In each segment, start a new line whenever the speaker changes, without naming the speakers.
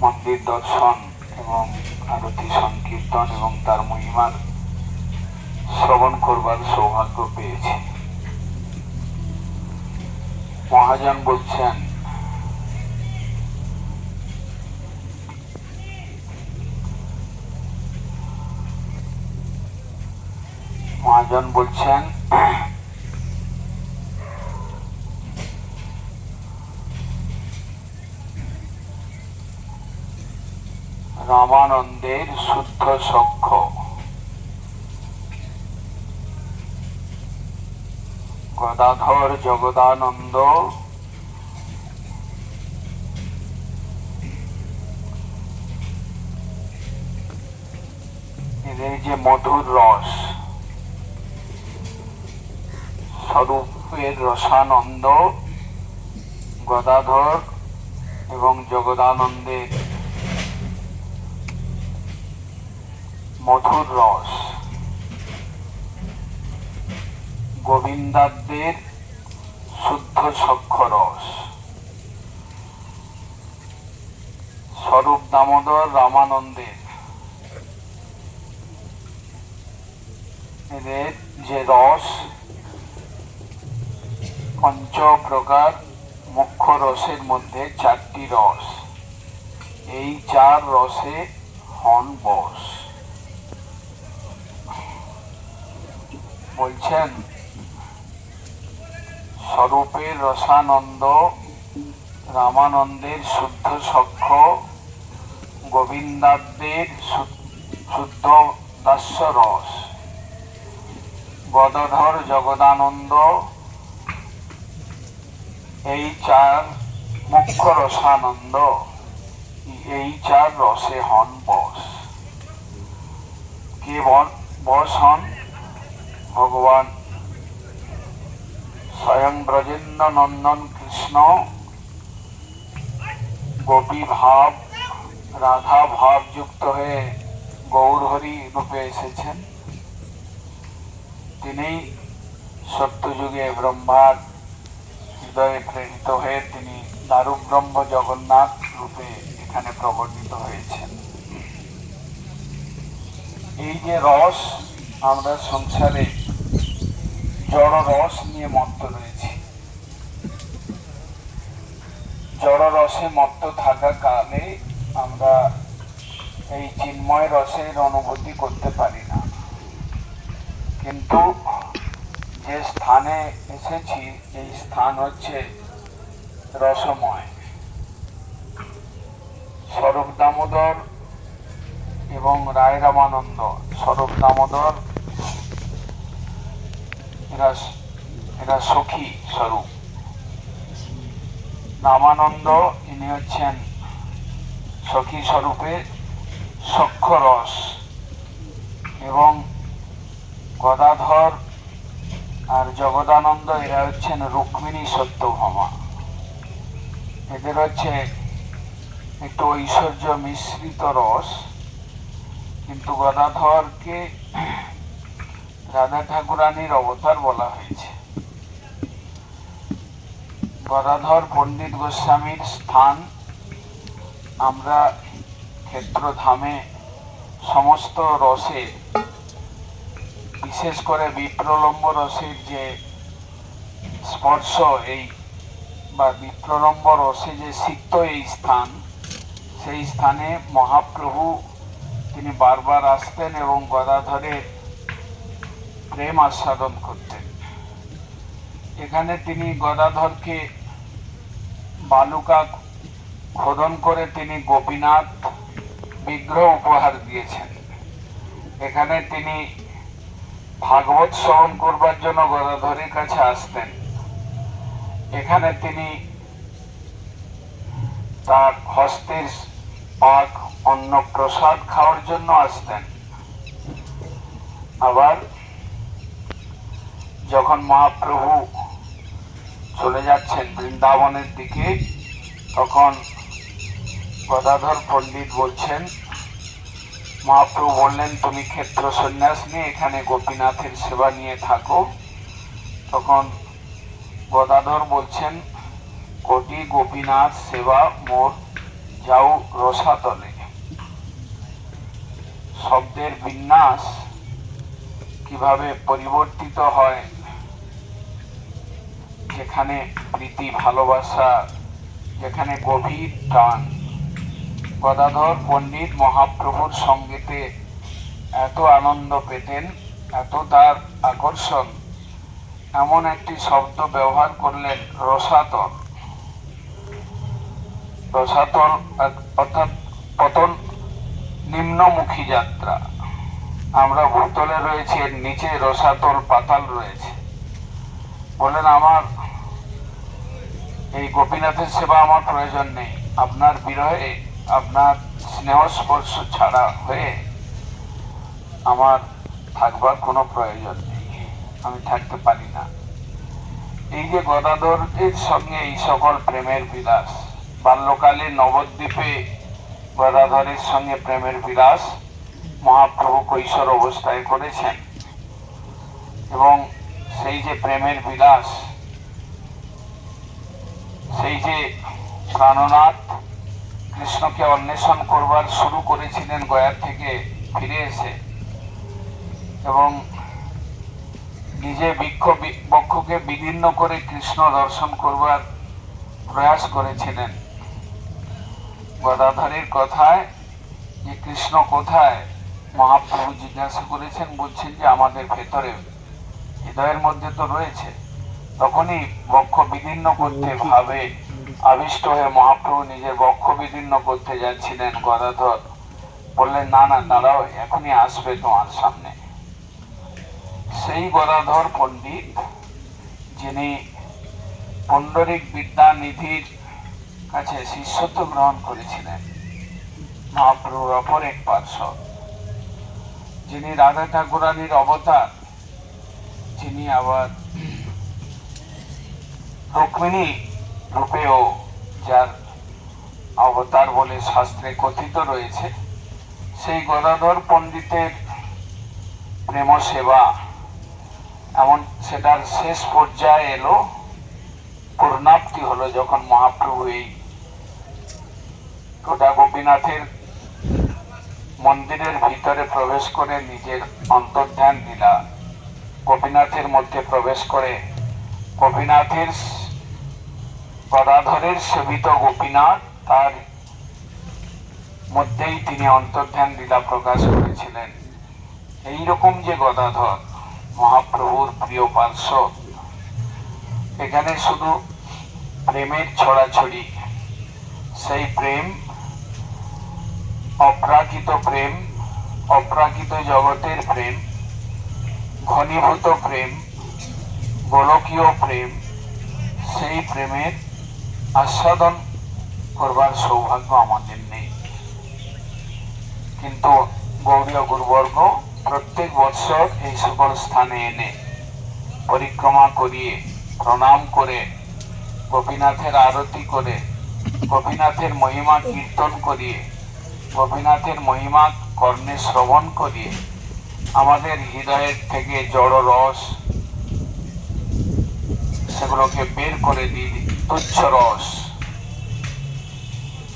মন্দির দর্শন এবং আরতি সংকীর্তন এবং তার মহিমার শ্রবণ করবার সৌভাগ্য পেয়েছি। মহাজন বলছেন, রামানন্দের শুদ্ধ সখ্য গদাধর জগদানন্দ এদের যে মধুর রস, স্বরূপের রসানন্দ গদাধর এবং জগদানন্দের মধুর রস, গোবিন্দাদের শুদ্ধ সখ্য রস, স্বরূপ দামোদর রামানন্দের এদের যে রস, পঞ্চ প্রকার মুখ্য রসের মধ্যে চারটি রস, এই চার রসে হন বশ। বলছেন স্বরূপের রসানন্দ রামানন্দের শুদ্ধ সখ্য গোবিন্দাদের শুদ্ধ দাস্য রস, গদাধর জগদানন্দ এই চার মুখ্য রসানন্দ, এই চার রসে হন বশ। কে বশ হন? ভগবান স্বয়ং ব্রজেন্দ্র নন্দন কৃষ্ণ গোপী ভাব রাধা ভাব যুক্ত হয়ে গৌরহরি রূপে এসেছেন। তিনি সত্যযুগে ব্রহ্মার হৃদয়ে প্রেরিত হয়ে তিনি দারুব্রহ্ম জগন্নাথ রূপে এখানে প্রবর্তিত হয়েছেন। এই যে রস, আমরা সংসারে জড় রস নিয়ে মত্ত রয়েছি। জড় রসে মত্ত থাকা কালে আমরা এই চিন্ময় রসের অনুভূতি করতে পারি না। কিন্তু যে স্থানে এসেছি, এই স্থান হচ্ছে রসময়। স্বরূপ দামোদর এবং রায় রামানন্দ, স্বরূপ দামোদর এরা সখী স্বরূপ, রামানন্দ ইনি হচ্ছেন সখী স্বরূপে সখ্য রস, এবং গদাধর আর জগদানন্দ এরা হচ্ছেন রুক্মিণী সত্যভামা। এদের হচ্ছে একটু ঐশ্বর্য মিশ্রিত রস, কিন্তু গদাধরকে রাধা ঠাকুরানীর অবতার বলা হয়েছে। গদাধর পণ্ডিত গোস্বামীর স্থান আমরা ক্ষেত্রধামে সমস্ত রসে, বিশেষ করে বিপ্রলম্ব রসের যে স্পর্শ, এই বা বিপ্রলম্ব রসে যে সিক্ত এই স্থান, সেই স্থানে মহাপ্রভু তিনি বারবার আসতেন এবং গদাধরের প্রেম আস্বাদন করতেন। এখানে তিনি গদাধরকে বালুকা খোদন করে তিনি গোপীনাথ বিগ্রহ উপহার দিয়েছেন। এখানে তিনি ভাগবত শ্রবণ করবার জন্য গদাধরের কাছে আসতেন। এখানে তিনি তার হস্তের পাক অন্ন প্রসাদ খাওয়ার জন্য আসতেন। আবার যখন মহাপ্রভু চলে যাচ্ছেন বৃন্দাবনের দিকে, তখন গদাধর পণ্ডিত বলছেন, মহাপ্রভু বললেন তুমি ক্ষেত্র সন্ন্যাস নিয়ে এখানে গোপীনাথের সেবা নিয়ে থাকো। তখন গদাধর বলছেন, কোটি গোপীনাথ সেবা মোর যাও রসাতলে। শব্দের বিন্যাস কিভাবে পরিবর্তিত হয়, যেখানে প্রীতি ভালোবাসা, যেখানে গভীর টান। গদাধর পণ্ডিত মহাপ্রভুর সঙ্গীতে এত আনন্দ পেতেন, এত তার আকর্ষণ, এমন একটি শব্দ ব্যবহার করলেন, রসাতল। রসাতল অর্থাৎ পতন, নিম্নমুখী যাত্রা। আমরা ভূতলে রয়েছি, এর নিচে রসাতল পাতাল রয়েছে। বলেন, আমার এই গোপীনাথের সেবা আমার প্রয়োজন নেই। আপনার বিরহে, আপনার স্নেহস্পর্শ ছাড়া হয়ে আমার থাকবার কোনো প্রয়োজন নেই, আমি থাকতে পারি না। এই যে গদাধরের সঙ্গে এই সকল প্রেমের বিলাস, বাল্যকালে নবদ্বীপে গদাধরের সঙ্গে প্রেমের বিলাস মহাপ্রভু কৈশোর অবস্থায় করেছেন, এবং সেই যে প্রেমের বিলাস, সেই যে প্রাণনাথ কৃষ্ণকে অন্বেষণ করবার শুরু করেছিলেন গয়ার থেকে ফিরে এসে, এবং নিজে বক্ষকে বিদীর্ণ করে কৃষ্ণ দর্শন করবার প্রয়াস করেছিলেন। গদাধরের কথায় যে কৃষ্ণ কোথায়, মহাপ্রভু জিজ্ঞাসা করেছেন, বলছেন যে আমাদের ভেতরে, হৃদয়ের মধ্যে তো রয়েছে। তখনই বক্ষ বিদীর্ণ করতে ভাবে আবিষ্ট হয়ে মহাপ্রভু নিজের বক্ষ বিদীর্ণ করতে যাচ্ছিলেন। গদাধর বললেন, না না, দাঁড়াও, এখনই আসবে তোমার সামনে। সেই গদাধর পণ্ডিত, যিনি পুণ্ডরিক বিদ্যানিধির কাছে শিষ্যত্ব গ্রহণ করেছিলেন, মহাপ্রভুর অপর এক পার্শ্বদ, যিনি রাধা ঠাকুরানীর অবতার, যিনি আবার রুক্মিণী রূপেও যার অবতার বলে শাস্ত্রে কথিত রয়েছে, সেই গদাধর পণ্ডিতের প্রেম সেবা এমন সেটার শেষ পর্যায়ে এলো, পূর্ণাপ্তি হলো, যখন মহাপ্রভু এই গোটা গোপীনাথের মন্দিরের ভিতরে প্রবেশ করে নিজের অন্তর্ধান লীলা, গোপীনাথের মধ্যে প্রবেশ করে গোপীনাথের, গদাধরের সেবিত গোপীনাথ, তার মধ্যেই তিনি অন্তর্ধান লীলা প্রকাশ করেছিলেন। এইরকম যে গদাধর মহাপ্রভুর প্রিয় পার্শ্বদ, এখানে শুধু প্রেমের ছড়াছড়ি, সেই প্রেম অপ্রাকৃত প্রেম, অপ্রাকৃত জগতের প্রেম, ঘনীভূত প্রেম, গোলকীয় প্রেম, সেই প্রেমের আস্বাদন করবার সৌভাগ্য আমাদের নেই। কিন্তু গৌড়ীয় গুরুবর্গ প্রত্যেক বৎসর এই সকল স্থানে এনে পরিক্রমা করিয়ে, প্রণাম করে, গোপীনাথের আরতি করে, গোপীনাথের মহিমা কীর্তন করিয়ে, গোপীনাথের মহিমা কর্ণে শ্রবণ করিয়ে আমাদের হৃদয়ের থেকে জড় রস সেগুলোকে বের করে দিই। তুচ্ছ রস,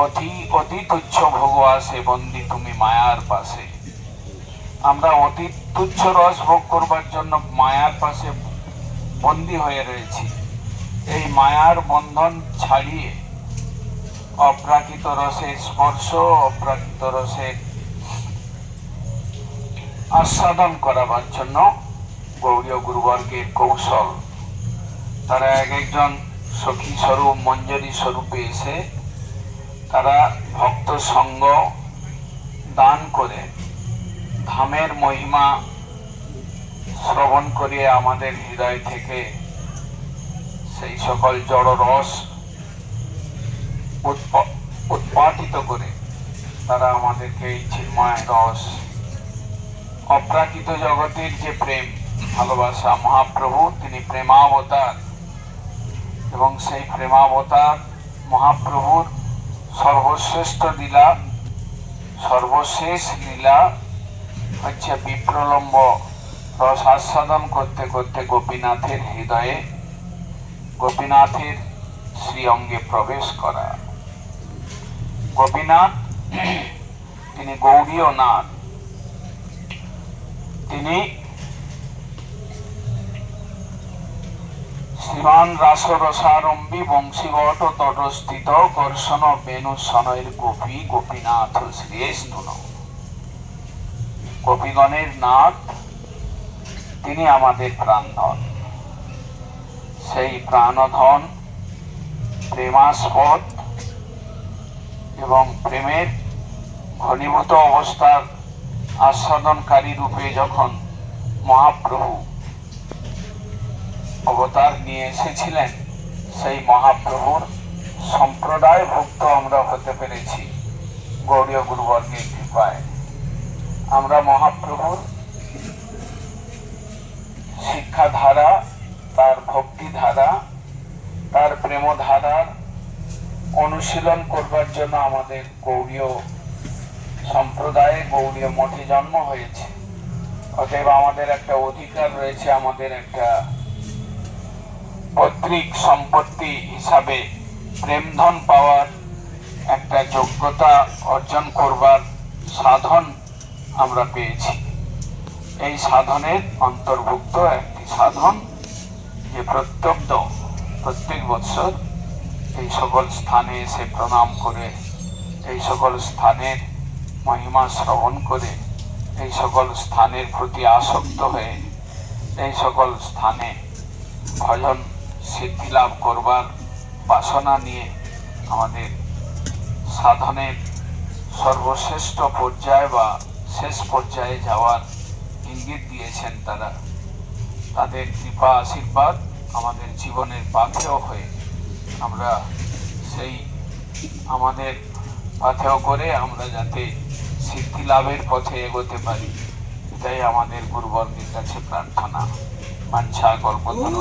অতি অতি তুচ্ছ ভোগ আসে বন্দি তুমি মায়ার পাশে। আমরা অতি তুচ্ছ রস ভোগ করবার জন্য মায়ার পাশে বন্দী হয়ে রয়েছি। এই মায়ার বন্ধন ছাড়িয়ে অপ্রাকৃত রসের স্পর্শ, অপ্রাকৃত রসের আস্বাদন করাবার জন্য গৌড়ীয় গুরুবর্গের কৌশল। তারা এক একজন সখী স্বরূপ, মঞ্জরী স্বরূপে এসে তারা ভক্ত সঙ্গ দান করে ধামের মহিমা শ্রবণ করিয়ে আমাদের হৃদয় থেকে সেই সকল জড় রস উৎপাটিত করে তারা আমাদেরকে এই চিন্ময় রস, অপ্রাকৃত জগতের যে প্রেম ভালোবাসা, মহাপ্রভু তিনি প্রেমাবতার, এবং সেই প্রেমাবতার মহাপ্রভুর সর্বশ্রেষ্ঠ লীলা, সর্বশেষ লীলা হচ্ছে বিপ্রলম্ব রস আস্বাদন করতে করতে গোপীনাথের হৃদয়ে, গোপীনাথের শ্রী অঙ্গে প্রবেশ করা। গোপীনাথ তিনি গৌড়ীয় নাথ, তিনি শ্রীমান রাসরসারম্ভী বংশীবট তটস্থিত কর্ষণ বেণু সনয়ের গোপী গোপীনাথ শ্রীষ্ণুন। গোপীগণের নাথ তিনি আমাদের প্রাণধন। সেই প্রাণধন প্রেমাস্পদ এবং প্রেমের ঘনীভূত অবস্থার আস্বাদনকারী রূপে যখন মহাপ্রভু অবতার নিয়ে এসেছিলেন, সেই মহাপ্রভুর সম্প্রদায় ভুক্ত আমরা হতে পেরেছি গৌড়ীয় গুরুবর্গের কৃপায়। আমরা মহাপ্রভুর শিক্ষাধারা, তার ভক্তিধারা, তার প্রেমধারার অনুশীলন করবার জন্য আমাদের গৌড়ীয় সম্প্রদায়ে গৌড়ীয় মঠে জন্ম হয়েছে। অতএব আমাদের একটা অধিকার রয়েছে, আমাদের একটা পৈতৃক সম্পত্তি হিসাবে প্রেমধন পাওয়ার একটা যোগ্যতা অর্জন করবার সাধন আমরা পেয়েছি। এই সাধনের অন্তর্ভুক্ত একটি সাধন যে প্রত্যেক বৎসর এই সকল স্থানে এসে প্রণাম করে, এই সকল স্থানের মহিমা শ্রবণ করে, এই সকল স্থানের প্রতি আসক্ত হয়ে, এই সকল স্থানে ভজন সিদ্ধি লাভ করবার বাসনা নিয়ে আমাদের সাধনের সর্বশ্রেষ্ঠ পর্যায়ে বা শেষ পর্যায়ে যাওয়ার ইঙ্গিত দিয়েছেন তারা। তাদের কৃপা আশীর্বাদ আমাদের জীবনের পাথেয় হয়ে আমরা সেই আমাদের পাথেয় করে আমরা যাতে সিদ্ধি লাভের পথে এগোতে পারি, এটাই আমাদের গুরুবর্গের কাছে প্রার্থনা। বাঞ্ছা কল্পতরু।